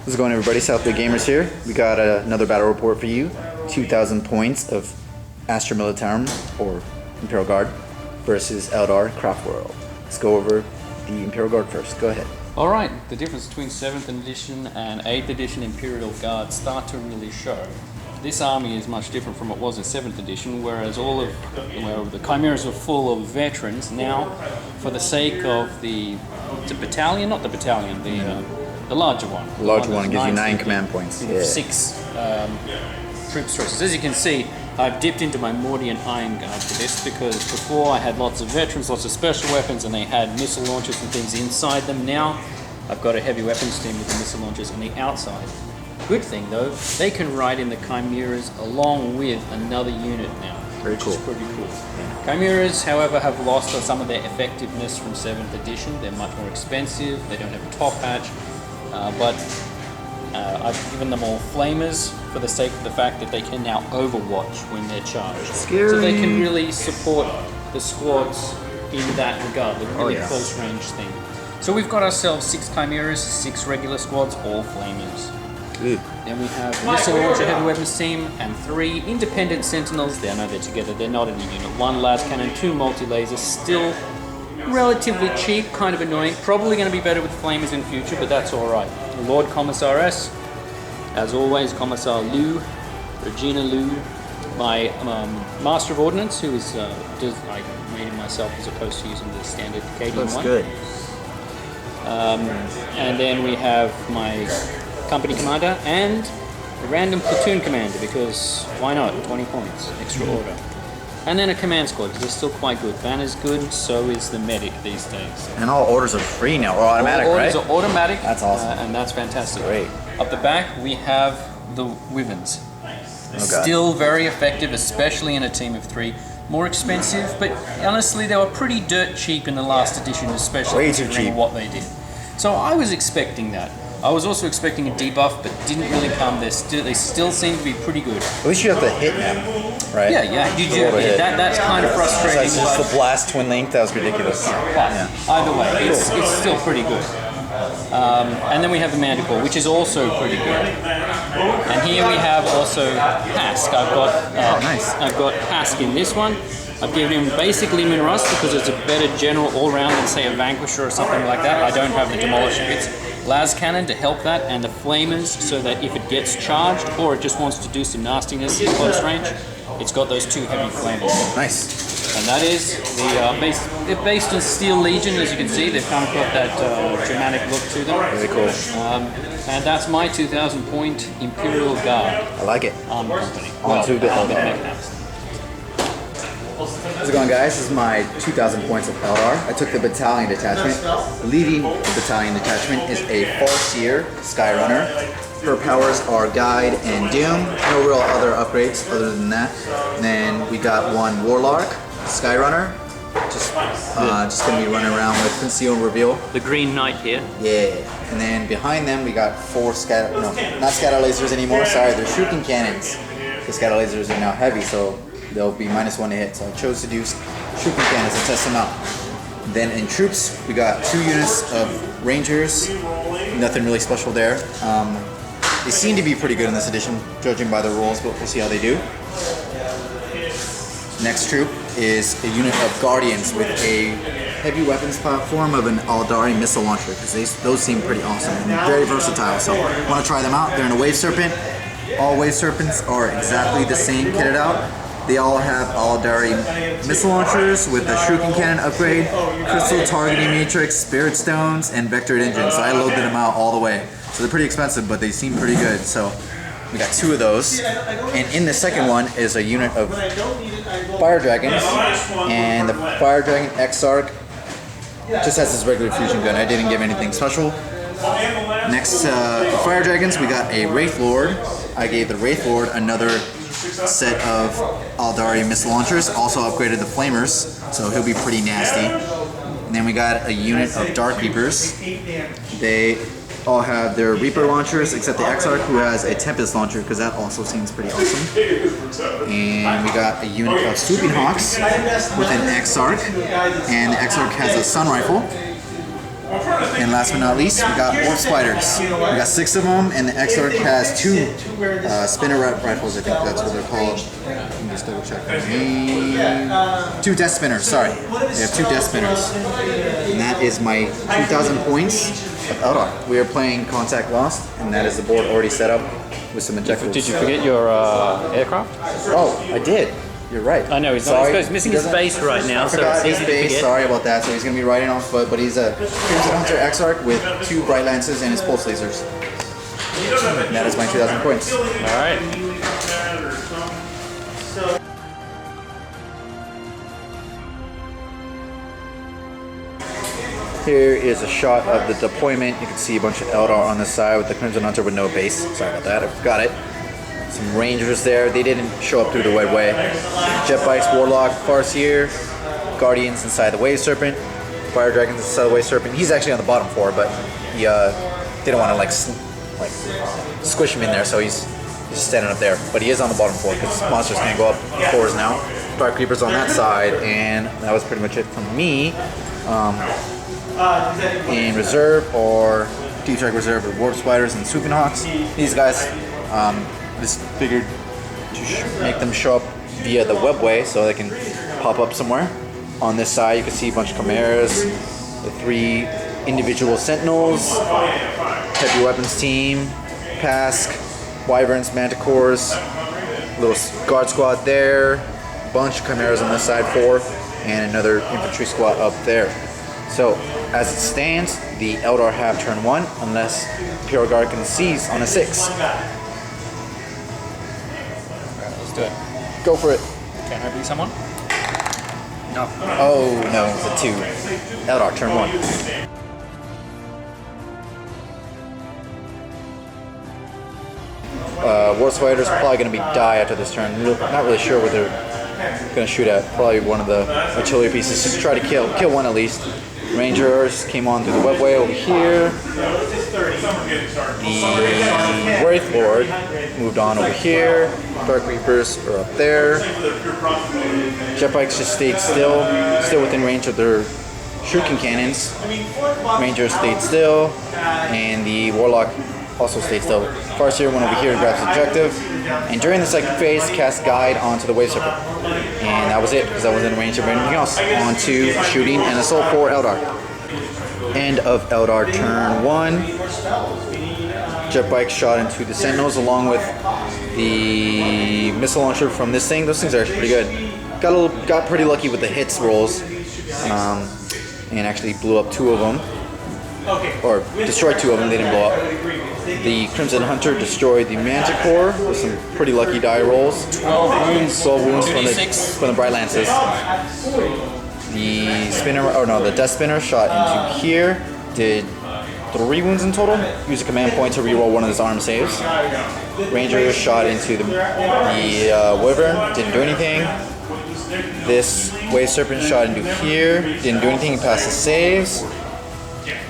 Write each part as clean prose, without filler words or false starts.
How's it going, everybody? South Bay Gamers here. We got another battle report for you. 2,000 points of Astra Militarum, or Imperial Guard, versus Eldar Craftworld. Let's go over the Imperial Guard first. Go ahead. Alright, the difference between 7th edition and 8th edition Imperial Guard start to really show. This army is much different from what was in 7th edition, whereas the Chimeras were full of veterans. Now, for the sake of the battalion, not the battalion, the larger one. The larger one gives you 9 command points. Yeah. 6 troop choices. As you can see, I've dipped into my Mordian Iron Guard for this because before I had lots of veterans, lots of special weapons, and they had missile launchers and things inside them. Now I've got a heavy weapons team with the missile launchers on the outside. Good thing though, they can ride in the Chimeras along with another unit now. Very cool. Which is pretty cool. Yeah. Chimeras, however, have lost some of their effectiveness from 7th edition. They're much more expensive, they don't have a top hatch, but I've given them all flamers for the sake of the fact that they can now overwatch when they're charged. Scary. So they can really support the squads in that regard, the really close range thing. So we've got ourselves 6 Chimeras, 6 regular squads, all flamers. Good. Then we have a missile launcher heavy weapons team and 3 independent sentinels. They're together, they're not in a unit. 1 las cannon, 2 multi-lasers, still relatively cheap, kind of annoying. Probably going to be better with flamers in future, but that's alright. Lord Commissaress, as always, Commissar Liu, Regina Liu, my Master of Ordnance, who is, I made him myself as opposed to using the standard Canadian one. Good. And then we have my company commander and a random platoon commander, because why not? 20 points, extra order. And then a command squad, because they're still quite good. Banner's good, so is the medic these days. And all orders are free now, or automatic, all right? orders are automatic. That's awesome. And that's fantastic. Great. Up the back, we have the Wyverns. Oh, Still very effective, especially in a team of 3. More expensive, but honestly, they were pretty dirt cheap in the last edition, especially considering what they did. So I was expecting that. I was also expecting a debuff, but didn't really come. They still seem to be pretty good. At least you have the hit now, right? Yeah. That's kind of frustrating. It's just the blast twin link. That was ridiculous. Either way, it's still pretty good. And then we have the Manticore, which is also pretty good. And here we have also Hask. I've got Hask in this one. I've given him basically Min Rust because it's a better general all-round than say a Vanquisher or something like that. I don't have the Demolisher bits. Las Cannon to help that, and the Flamers so that if it gets charged or it just wants to do some nastiness in close range, it's got those 2 heavy Flamers. Nice. And that is they're based on Steel Legion, as you can see. They've kind of got that Germanic look to them. Very cool. And that's my 2,000 point Imperial Guard. I like it. Armor company. On to a bit mechanized. How's it going, guys? This is my 2,000 points of Eldar. I took the Battalion Detachment. Leading the Battalion Detachment is a Farseer Skyrunner. Her powers are Guide and Doom. No real other upgrades other than that. And then we got 1 Warlock Skyrunner. Just gonna be running around with Conceal and Reveal. The Green Knight here. Yeah. And then behind them we got 4 not scatter lasers anymore. Sorry, they're shooting cannons. The scatter lasers are now heavy, so they'll be -1 to hit, so I chose to do shooting cannons to test them out. Then in troops, we got 2 units of Rangers. Nothing really special there. They seem to be pretty good in this edition, judging by the rules, but we'll see how they do. Next troop is a unit of Guardians with a heavy weapons platform of an Eldari missile launcher, because those seem pretty awesome and very versatile, so I want to try them out. They're in a Wave Serpent. All Wave Serpents are exactly the same kitted out. They all have Eldari missile launchers with a shuriken cannon upgrade, crystal targeting matrix, spirit stones, and vectored engines. So I loaded them out all the way. So they're pretty expensive, but they seem pretty good. So we got 2 of those. And in the second one is a unit of Fire Dragons. And the Fire Dragon Exarch just has his regular fusion gun. I didn't give anything special. Next, Fire Dragons, we got a Wraith Lord. I gave the Wraith Lord another set of Eldari missile launchers, also upgraded the Flamers, so he'll be pretty nasty. And then we got a unit of Dark Reapers. They all have their Reaper launchers, except the Exarch, who has a Tempest launcher, because that also seems pretty awesome. And we got a unit of Swooping Hawks with an Exarch, and the Exarch has a Sun Rifle. And last but not least, we got Warp Spiders. We got 6 of them, and the Exarch has 2 spinner rifles, I think that's what they're called. Let me just double check the name. 2 Death Spinners, sorry. They have 2 Death Spinners. And that is my 2,000 points of Eldar. We are playing Contact Lost, and that is the board already set up with some objectives. Did you forget your aircraft? Oh, I did. You're right. I know, he's missing his base right now, so forgot it's his easy to base. forget. Sorry about that. So he's going to be riding on foot, but he's a Crimson Hunter Exarch with 2 Bright Lances and his Pulse Lasers. And that is my 2,000 points. Alright. Here is a shot of the deployment. You can see a bunch of Eldar on the side with the Crimson Hunter with no base. Sorry about that, I forgot it. Some Rangers there. They didn't show up through the Wed Way. Jet Bikes, Warlock, Farseer, Guardians inside the Wave Serpent, Fire Dragons inside the Wave Serpent. He's actually on the bottom 4, but he didn't want to like squish him in there, so he's just standing up there. But he is on the bottom 4 because monsters can't go up 4s now. Dark Creepers on that side, and that was pretty much it from me. In reserve or Deep Strike Reserve with Warp Spiders and Swooping Hawks. These guys, just figured to make them show up via the webway so they can pop up somewhere. On this side you can see a bunch of Chimeras, the 3 individual Sentinels, Heavy Weapons team, Pask, Wyverns, Manticores, little Guard squad there, bunch of Chimeras on this side, 4, and another infantry squad up there. So, as it stands, the Eldar have turn 1, unless Imperial Guard can seize on a 6. Let's do it. Go for it. Can I be someone? No. Oh no, it's a 2. Eldar, turn 1. Warp Spiders probably going to be die after this turn. Not really sure what they're going to shoot at. Probably one of the artillery pieces. Just try to kill one at least. Rangers came on through the webway over here. The Wraith Lord moved on over here. Dark Reapers are up there. Jet Bikes just stayed still within range of their shuriken cannons. Rangers stayed still, and the Warlock also stayed still. Farseer went over here and grabs the objective, and during the second phase, cast Guide onto the Wave Serpent. And that was it, because I wasn't in range of anything else. On to shooting and assault for Eldar. End of Eldar turn 1. Jet Bike shot into the Sentinels along with the missile launcher from this thing. Those things are actually pretty good. Got pretty lucky with the hits rolls, and actually blew up 2 of them. Or destroyed 2 of them, they didn't blow up. The Crimson Hunter destroyed the Manticore with some pretty lucky die rolls. 12 wounds from the Bright Lances. The Death Spinner shot into here. Did 3 wounds in total. Used a command point to reroll one of his arm saves. Ranger shot into the Wyvern. Didn't do anything. This Wave Serpent shot into here. Didn't do anything. He passed the saves.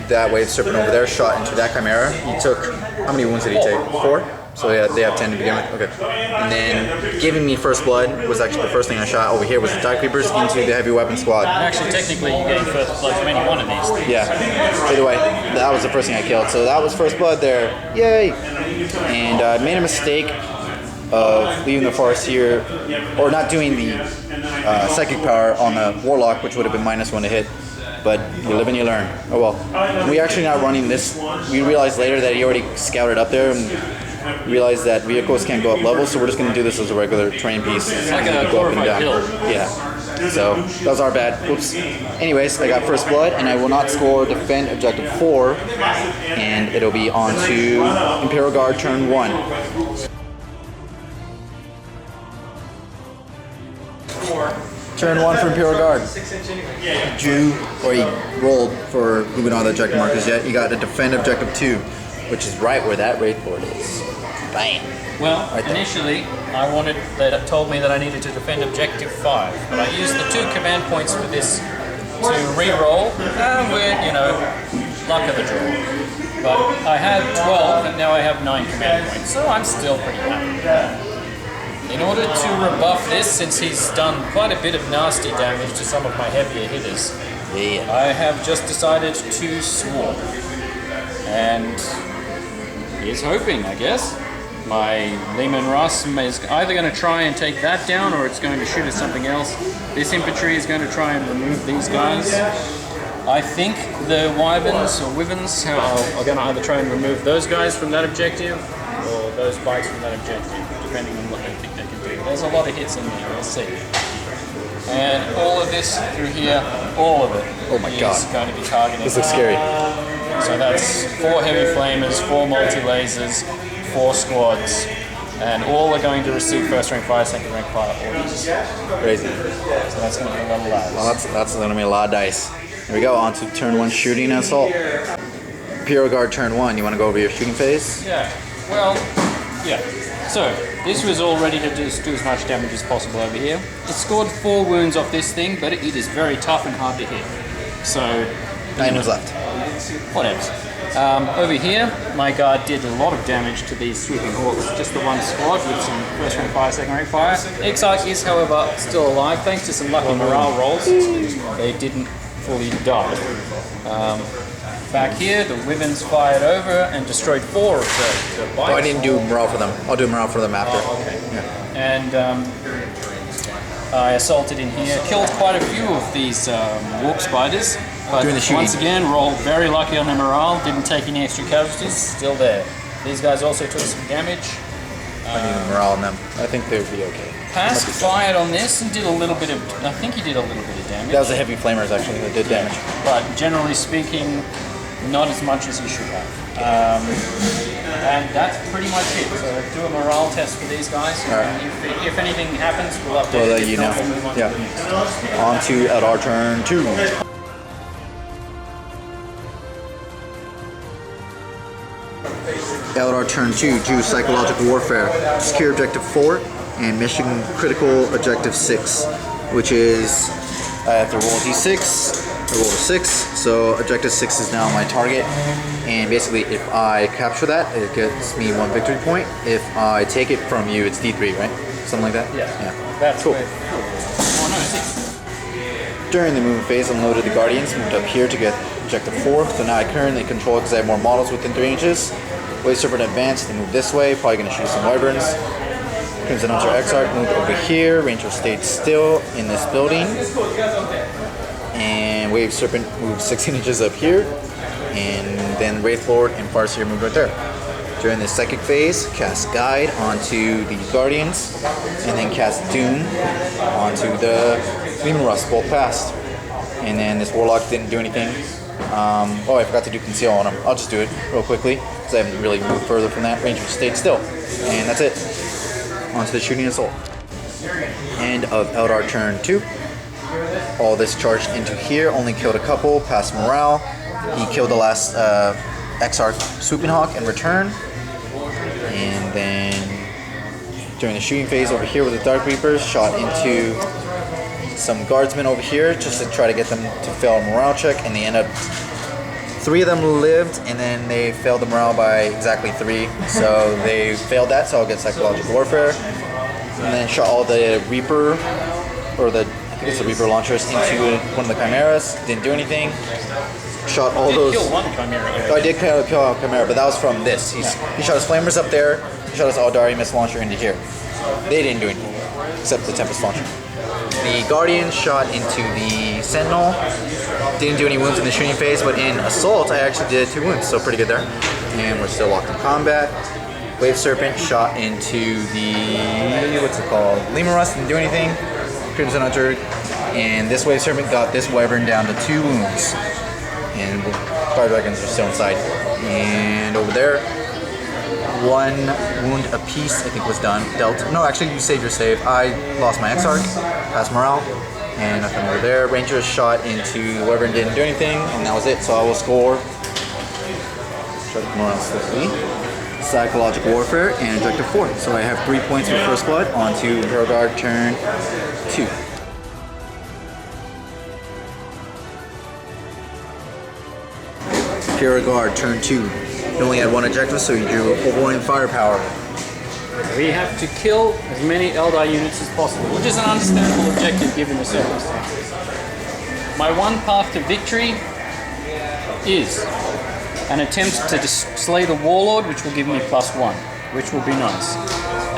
That Wave Serpent over there shot into that Chimera. He took, how many wounds did he take? 4? So yeah, they have 10 to begin with. Okay. And then giving me first blood was actually the first thing I shot over here was the Dark Creepers into the Heavy Weapon Squad. Actually, technically, you gained first blood from any one of these. Yeah. Either way, that was the first thing I killed. So that was first blood there. Yay! And I made a mistake of leaving the Farseer, or not doing the Psychic Power on the Warlock, which would have been -1 to hit. But you live and you learn. Oh well. We're actually not running this. We realized later that he already scouted up there and realized that vehicles can't go up levels, so we're just going to do this as a regular terrain piece. It's like a glorified hill. Yeah. So that was our bad. Whoops. Anyways, I got first blood, and I will not score defend objective 4, and it'll be on to Imperial Guard turn 1. Turn 1 for Imperial Guard. Drew, or he rolled for moving on the objective markers yet. You got to defend objective 2, which is right where that Wraith Lord is. Bam! Well, right initially, they told me that I needed to defend objective 5, but I used the 2 command points for this to re-roll, with, luck of the draw. But I had 12, and now I have 9 command points, so I'm still pretty happy. In order to rebuff this, since he's done quite a bit of nasty damage to some of my heavier hitters, Yeah. I have just decided to swarm. And here's hoping, I guess. My Lehman Russ is either going to try and take that down or it's going to shoot at something else. This infantry is going to try and remove these guys. I think the wyverns or wyverns are going to either try and remove those guys from that objective or those bikes from that objective, depending on what they think they can do. There's a lot of hits in there, we'll see. And all of this through here, all of it is going to be targeting. This looks scary. So that's 4 heavy flamers, 4 multi-lasers, 4 squads, and all are going to receive first rank fire, second rank fire orders. Crazy. So that's going to be a lot of lives. Well, that's going to be a lot of dice. Here we go, on to turn 1 shooting and assault. Imperial Guard turn 1, you want to go over your shooting phase? Yeah, well, yeah. So, this was all ready to just do as much damage as possible over here. It scored 4 wounds off this thing, but it is very tough and hard to hit. So, 9 was left. Whatever. Over here, my guard did a lot of damage to these sweeping hawks, just the one squad with some first rank fire, second rank fire. Exarch is, however, still alive thanks to some lucky morale rolls. They didn't fully die. Back here, the wyverns fired over and destroyed 4 of the bikes. Oh, I didn't do morale for them. I'll do morale for them after. Oh, okay. Yeah. And I assaulted in here, killed quite a few of these warp spiders. But once again, rolled very lucky on the morale, didn't take any extra casualties, still there. These guys also took some damage. I need morale on them. I think they would be okay. Pass fired on this and did a little bit of, I think he did a little bit of damage. That was the heavy flamers actually that did damage. But generally speaking, not as much as he should have. And that's pretty much it. So do a morale test for these guys. And if anything happens, we'll update We'll let you know. Yeah. On to Eldar turn 2. Eldar turn 2, do psychological warfare. Secure objective 4 and mission critical objective 6, which is I have to roll a d6. I rolled a 6, so objective 6 is now my target. And basically, if I capture that, it gets me 1 victory point. If I take it from you, it's d3, right? Something like that. Yeah. That's cool. Oh no, 6. During the movement phase, unloaded the Guardians, moved up here to get objective 4. So now I currently control because I have more models within 3 inches. Wave Serpent advanced, they moved this way, probably going to shoot some wyverns. Crimson Hunter Exarch moved over here, Ranger stayed still in this building. And Wave Serpent moved 16 inches up here. And then Wraith Lord and Farseer moved right there. During the second phase, cast Guide onto the Guardians, and then cast Doom onto the Lehman Russ Bolt Fast. And then this Warlock didn't do anything. Oh, I forgot to do Conceal on him. I'll just do it real quickly, because I haven't really moved further from that. Ranger stayed still. And that's it. On to the shooting assault. End of Eldar turn 2. All this charged into here, only killed a couple, passed morale. He killed the last Exarch Swooping Hawk in return. And then during the shooting phase over here with the Dark Reapers, shot into some guardsmen over here just to try to get them to fail a morale check, and they end up 3 of them lived, and then they failed the morale by exactly 3. So they failed that, so I'll get psychological warfare. And then shot all the Reaper, or I think it's the Reaper launchers, into one of the Chimeras. Didn't do anything. Shot all those. Kill one Chimera. Oh, I did kill a Chimera, but that was from this. He shot his flamers up there. He shot his Eldari missile launcher into here. They didn't do anything, except the Tempest launcher. The Guardian shot into the Sentinel. Didn't do any wounds in the shooting phase, but in Assault I actually did 2 wounds, so pretty good there. And we're still locked in combat. Wave Serpent shot into the, what's it called? Lehman Russ, didn't do anything. Crimson Hunter. And this Wave Serpent got this Wyvern down to 2 wounds. And Fire Dragons are still inside. And over there, 1 wound apiece, I think, was done. Dealt. No, actually, you saved your save. I lost my Exarch, passed morale, and nothing over there. Rangers shot into the Wyvern, didn't do anything, and that was it. So I will score. Try to morale swiftly. Psychological warfare and objective 4. So I have 3 points for first blood. On to Imperial Guard turn 2. Imperial Guard turn 2. You only had 1 objective, so you do overwhelming firepower. We have to kill as many Eldar units as possible, which is an understandable objective given the circumstances. my one path to victory is an attempt to slay the Warlord, which will give me +1, which will be nice.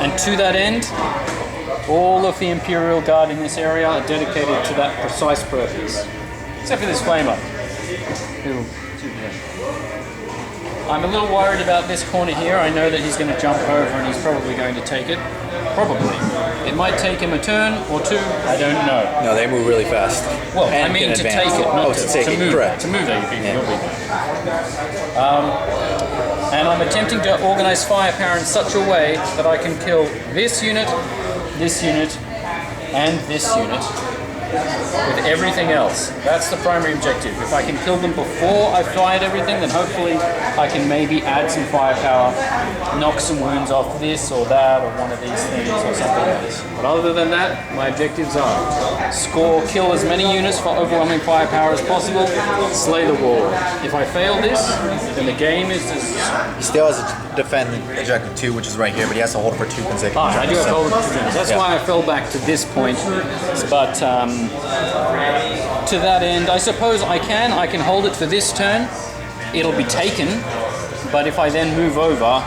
And to that end, all of the Imperial Guard in this area are dedicated to that precise purpose. Except for this flamer. I'm a little worried about this corner here. I know that he's going to jump over and he's probably going to take it. Probably. It might take him a turn or two. I don't know. No, they move really fast. Well, I mean to take it, not to move. Correct. To move AV. And I'm attempting to organize firepower in such a way that I can kill this unit, and this unit with everything else. That's the primary objective. If I can kill them before I've fired everything, then hopefully I can maybe add some firepower, knock some wounds off this or that or one of these things or something else. But other than that, my objectives are kill as many units for overwhelming firepower as possible, slay the war. If I fail this, then the game is just... He still has to defend objective 2, which is right here, but he has to hold it for 2 consecutive turns. I do have to hold it for 2 turns. That's why I fell back to this point. But to that end, I suppose I can hold it for this turn. It'll be taken, but if I then move over,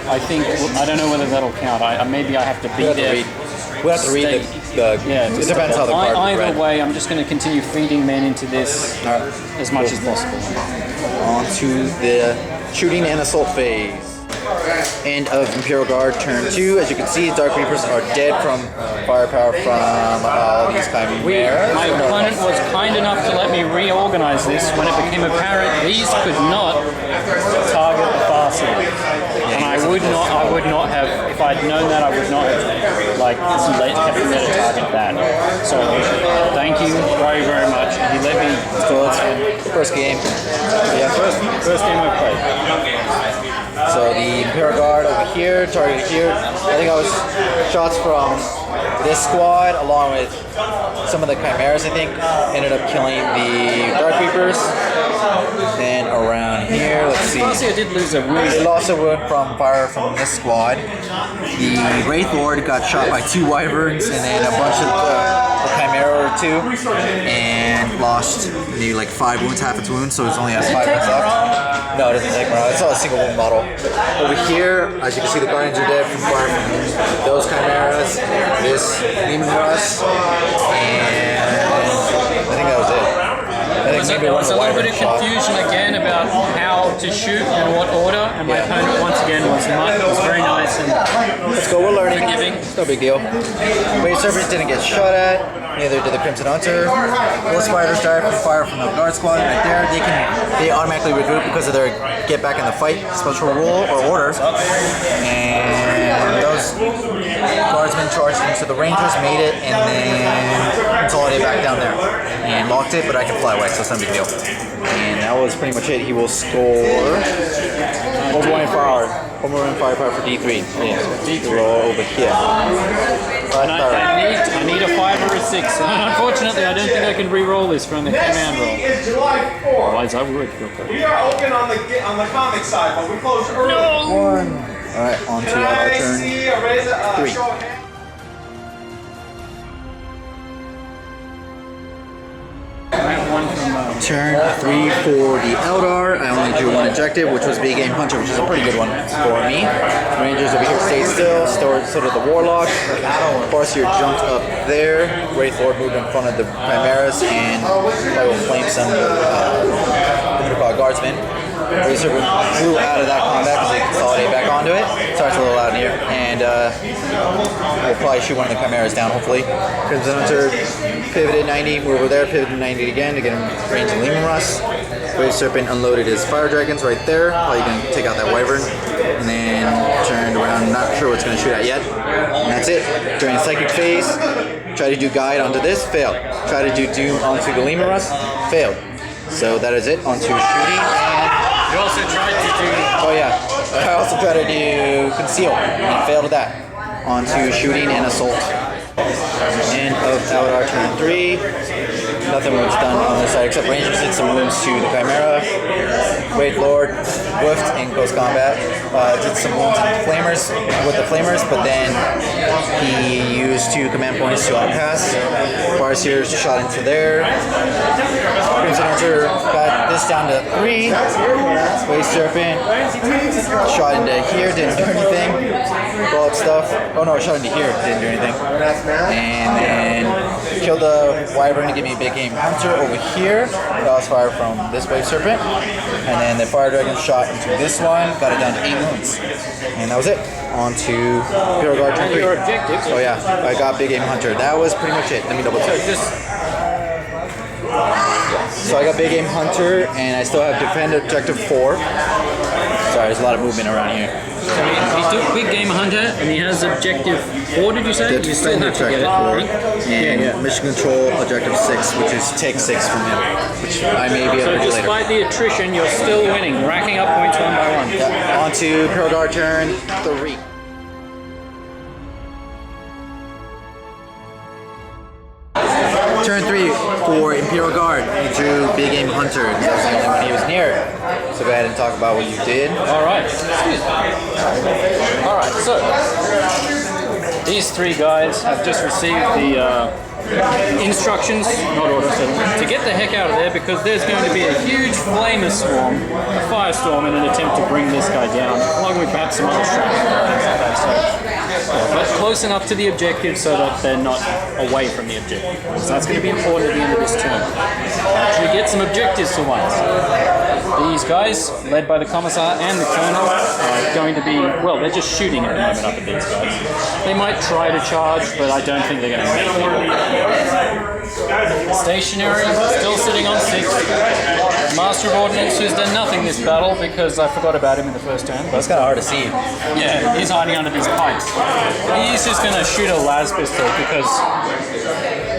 I think, I don't know whether that'll count. Maybe I have to be there. We'll have to read it depends how the card is Either read. way, I'm just going to continue feeding men into this as much as possible. On to the shooting and assault phase. End of Imperial Guard, turn 2. As you can see, Dark Reapers are dead from firepower from all these chimeras. My opponent was kind enough to let me reorganize this when it became apparent these could not target the far side. And I would not have, if I'd known that, I would not have kept him there to target that. So thank you very, very much. He let me. So it's first game. Yeah, First game I played. So the Imperial Guard over here, targeted here. I think I was shots from this squad along with some of the chimeras, I think, ended up killing the Dark Reapers. Then around here, let's see. Honestly, I did lose a wound. They lost a wound from fire from this squad. The Wraith Lord got shot by 2 Wyverns and then a bunch of a Chimera or 2, and lost maybe like 5 wounds, half its wounds, so it only has 5 wounds left. No, it doesn't take around. It's not a single wound model. Over here, as you can see, the Guardians are dead from fire from those Chimeras, this Demon Rust, and I think that was it. There was a little bit of confusion again about how to shoot and what order, and my opponent once again was very nice and let's go, we're learning. forgiving. No big deal. Wave Serpent didn't get shot at, neither did the Crimson Hunter. Those Spiders died from fire from the Guard Squad right there. They automatically regroup because of their get back in the fight special rule or order. And those Guardsmen charged into the Rangers, made it, and then consolidated back down there. And locked it, but I can fly away, so it's no big deal. And that was pretty much it. He will score overwhelming firepower for D3. Yeah, D3 over here. I need a 5 or a 6. And unfortunately, I don't think I can re-roll this from the command roll. Otherwise, I would. We are open on the comic side, but we close early. No! 1. Alright, on to our turn 3. Turn 3 for the Eldar. I only drew 1 objective, which was Big Game Hunter, which is a pretty good one for me. Rangers over here stayed still, so did the Warlock. Farseer jumped up there. Wraith Lord moved in front of the Chimeras, and I will flame some Guardsmen. Wraith Serpent flew out of that combat because they consolidated back onto it. Sorry, it's a little loud in here. And we'll probably shoot one of the Chimeras down, hopefully. Crimson Hunter pivoted 90, move over there, pivoted 90 again to get him range of Lehman Rust. Wave Serpent unloaded his Fire Dragons right there. Probably going to take out that Wyvern. And then turned around, not sure what it's going to shoot at yet. And that's it. During the Psychic phase, try to do Guide onto this, failed. Try to do Doom onto the Lehman Rust, failed. So that is it, onto shooting. You also tried to do... Oh yeah, I also tried to do Conceal, and failed at that. Onto shooting and assault. End of Eldar turn 3. nothing was done on this side except Rangers did some wounds to the Chimera. Great Lord whiffed in close combat. Did some wounds to the Flamers with the Flamers, but then he used 2 command points to outpass. Bars here shot into there. Crimson Hunter got this down to 3. Wave Serpent shot into here, didn't do anything. Bullet stuff. Oh no, shot into here, didn't do anything. And then killed the Wyvern to give me a big game Hunter over here. That was fire from this Wave Serpent. And then the Fire Dragon shot into this one, got it down to 8 wounds. And that was it. On to Imperial Guard turn 3. Your objectives. Oh yeah, I got big game Hunter. That was pretty much it. Let me double check. So I got big game Hunter, and I still have defend objective 4. Sorry, there's a lot of movement around here. So he's doing big game hunter, and he has objective 4. Did you say? You still have to get it. And mission control objective 6, which is take 6 from him, which I may be able to do later. Despite the attrition, you're still winning, racking up points one by one. Yeah. On to Imperial Guard turn 3. Turn 3 for Imperial Guard. He drew Big Game Hunter because that was the only one he was near. So go ahead and talk about what you did. Alright. Alright, so these 3 guys have just received the instructions, not orders, to get the heck out of there because there's going to be a huge flamer swarm, a firestorm in an attempt to bring this guy down, along with perhaps some other strikes and things like that. But close enough to the objective so that they're not away from the objective. So that's going to be important at the end of this turn. Actually get some objectives for once. These guys, led by the Commissar and the Colonel, are going to be, well, they're just shooting at the moment up at these guys. They might try to charge, but I don't think they're going to make it. Stationary, still sitting on 6. Master of Ordnance, who's done nothing this battle because I forgot about him in the first turn. That's kind of hard to see. Yeah, he's hiding under these pipes. He's just going to shoot a las pistol because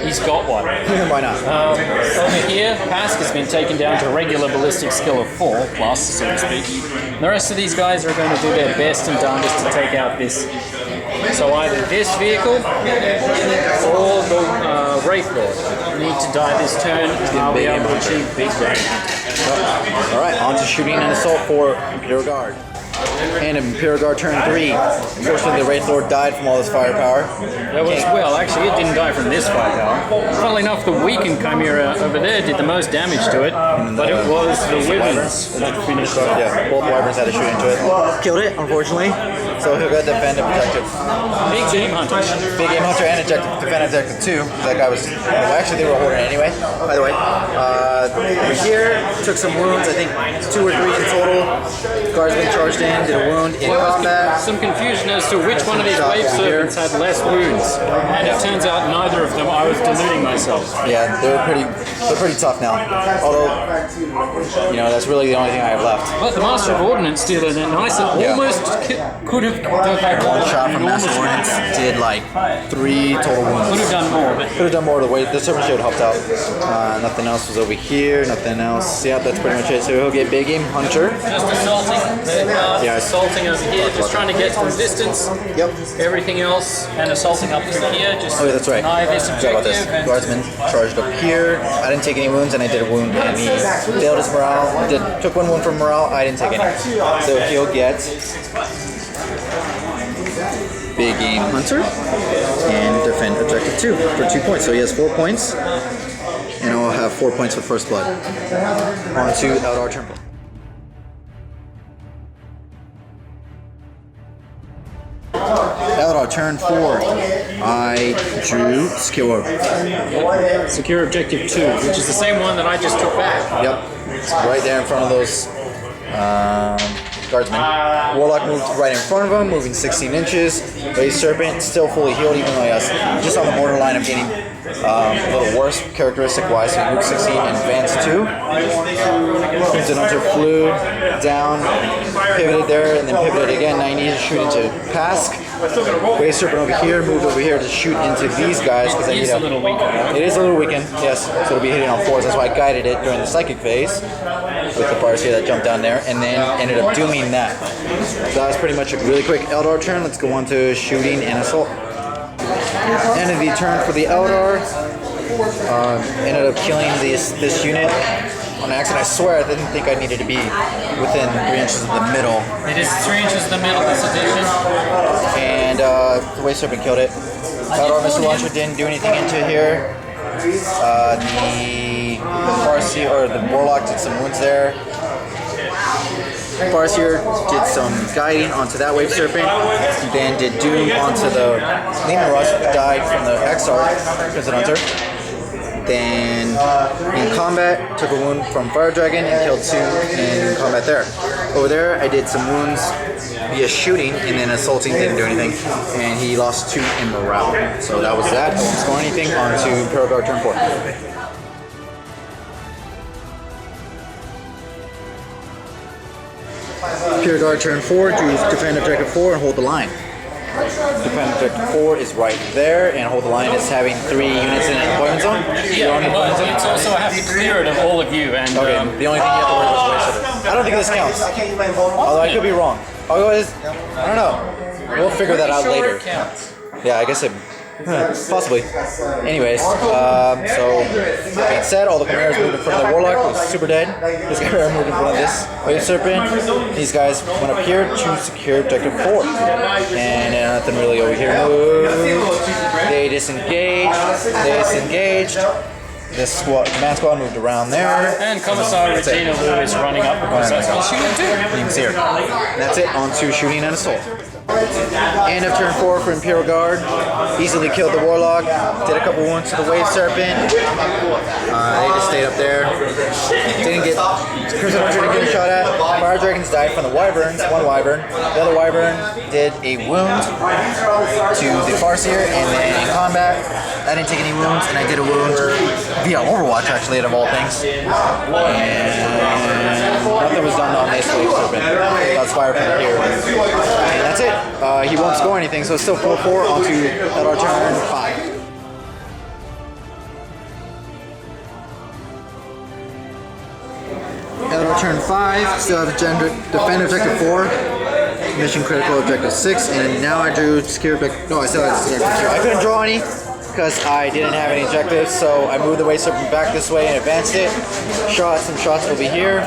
he's got one. Why not? Over here, Pask has been taken down to regular ballistic skill of 4 plus, so to speak. The rest of these guys are going to do their best and darndest to take out this. So either this vehicle or the Wraith Lord need to die this turn and I'll be able to achieve big range. Alright, on to shooting and assault for Imperial Guard. And Imperial Guard turn 3. Unfortunately, the Wraith Lord died from all this firepower. That was, well, actually, it didn't die from this firepower. Funnily enough, the weakened Chimera over there did the most damage to it, but it was the Wyverns that finished it. Yeah, both Wyverns had to shoot into it. Killed it, unfortunately. So he'll go defend objective. Big Game Hunter. Big Game Hunter and defend objective 2. That guy was, well, actually they were holding it anyway. By the way, over here, took some wounds, I think 2 or 3 in total. Guardsman charged in, did a wound in combat. Some confusion as to which one of these wave serpents had less wounds, and it turns out neither of them. I was deluding myself. Yeah, they're pretty tough now. Although, you know, that's really the only thing I have left. But the Master of Ordnance did a nice, almost could have done one shot from Master Ordnance did like 3 total wounds. Could have done more, but could have done more. The serpent shield helped out. Nothing else was over here. Nothing else. Yeah, that's pretty much it. So he'll get Big Game Hunter. Just assaulting. Assaulting over here, just trying to get some distance. Yep. Everything else, and assaulting up through here, just oh, yeah, that's right. deny this Forgot about objective. this. Guardsman charged up here. I didn't take any wounds, and I did a wound, and he failed his morale. Took 1 wound from morale. I didn't take any. So he'll get Big Game Hunter and defend objective 2 for 2 points. So he has 4 points, and I'll have 4 points with First Blood. On to Eldar Turn. Eldar turn 4. I drew Skill Over. Secure objective 2, which is the same one that I just took back. Yep. It's right there in front of those guardsmen. Warlock moved right in front of him, moving 16 inches. Base Serpent still fully healed, even though he has just on the borderline of getting a little worse characteristic-wise. So he moved 16 and advanced 2. Crimson Hunter flew down, pivoted there, and then pivoted again. 90 to shoot into Pask. Base Serpent over here, moved over here to shoot into these guys because I need a little weakened. It is a little weakened, yes. So it'll be hitting on 4s. That's why I guided it during the psychic phase with the bars here that jumped down there, and then ended up dooming that. So that was pretty much a really quick Eldar turn. Let's go on to shooting and assault. End of the turn for the Eldar. Ended up killing this unit on accident. I swear I didn't think I needed to be within 3 inches of the middle. It is 3 inches in the middle this edition. And the Wave Serpent killed it. Eldar Missile Launcher didn't do anything into here. The Farseer, or the Warlock, did some wounds there. Farseer did some guiding onto that Wave Serpent, then did Doom onto the Lehman Rush, died from the Exarch, Crimson Hunter. Then in combat, took a wound from Fire Dragon and killed 2 in combat there. Over there, I did some wounds via shooting, and then assaulting didn't do anything, and he lost 2 in morale. So that was that. I didn't score anything onto Imperial Guard turn 4. Imperial Guard turn 4, do defend objective 4 and hold the line. Defend objective 4 is right there, and hold the line is having 3 units in an deployment zone. Yeah, well, it's also I have to clear it of all of you. And okay, the only thing you have to worry about is Wave Serpent. I don't think this counts. Although I could be wrong. Otherwise, I don't know. We'll figure that out later. It counts. Yeah, I guess it. Possibly. Anyways, so that being said, all the Chimeras moved in front of the Warlock, who was super dead. This Chimera moved in front of this Wave Serpent. These guys went up here to secure objective 4. And nothing really over here moved. They disengaged. This command squad moved around there. And Commissar Regina Lou is running up because that's what she would do. You can see her. That's it, on to shooting and assault. End of turn 4 for Imperial Guard. Easily killed the Warlock. Did a couple wounds to the Wave Serpent. They just stayed up there. Didn't get Crimson Hunter didn't get a shot at. Fire Dragons died from the Wyverns. 1 Wyvern. The other Wyvern did a wound to the Farseer, and then in combat, I didn't take any wounds, and I did a wound via Overwatch, actually, out of all things. And nothing was done on this Wave Serpent. That's fire from here. And that's it. He won't score anything, so it's still 4-4 onto Eldar turn 5. Eldar turn 5, still have defend objective 4, mission critical objective 6, and now I drew secure objective. No, I still had objective 2. I couldn't draw any because I didn't have any objectives, so I moved the Wave Serpent back this way and advanced it. Shot some shots over here.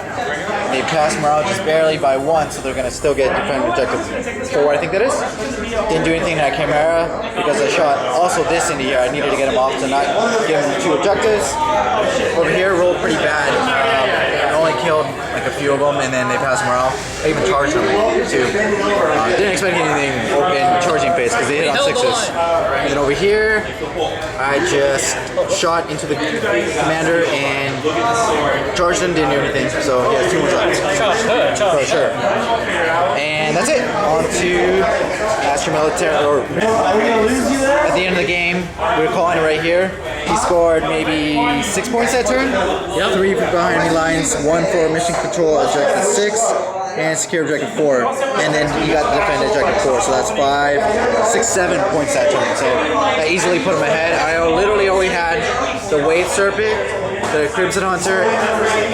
They passed morale just barely by 1, so they're going to still get defend objective 4, I think that is. Didn't do anything to that Chimera because I shot also this into here. I needed to get him off to not give him 2 objectives. Over here rolled pretty bad. I only killed like a few of them, and then they passed morale. I even charged them too. Didn't expect anything in charging phase because they hit on 6s. And then over here, I just shot into the commander and charged him, didn't do anything. So he has 2 more shots. For sure. And that's it. On to Master Military. At the end of the game, we're calling it right here. He scored maybe 6 points that turn. Yep. 3 behind enemy lines, 1 for mission control objective 6, and secure objective 4. And then he got to defend objective 4, so that's 5, 6, 7 points that turn. So I easily put him ahead. I literally only had the Wave Serpent, the Crimson Hunter,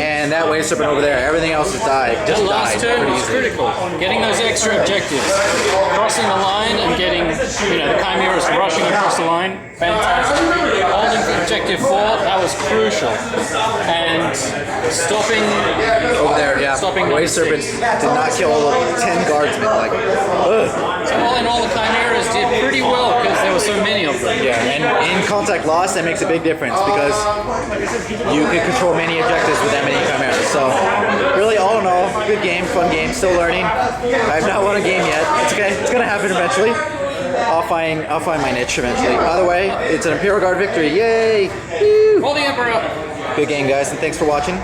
and that Wave Serpent over there. Everything else has died. Just the last died turn was critical. Getting those extra objectives, crossing the line and getting, the Chimeras rushing across the line. Fantastic. Holding objective 4, that was crucial. And stopping over there, yeah. Stopping Wave Serpent did not kill 10 guardsmen. Like, ugh. So all in all, the Chimeras did pretty well because there were so many of them. Yeah, and in contact loss, that makes a big difference because you can control many objectives with that many Chimeras. So, really, all in all, good game, fun game, still learning. I've not won a game yet. It's okay. It's gonna happen eventually. I'll find my niche eventually. Either way, it's an Imperial Guard victory. Yay! Woo! For the Emperor! Good game, guys, and thanks for watching.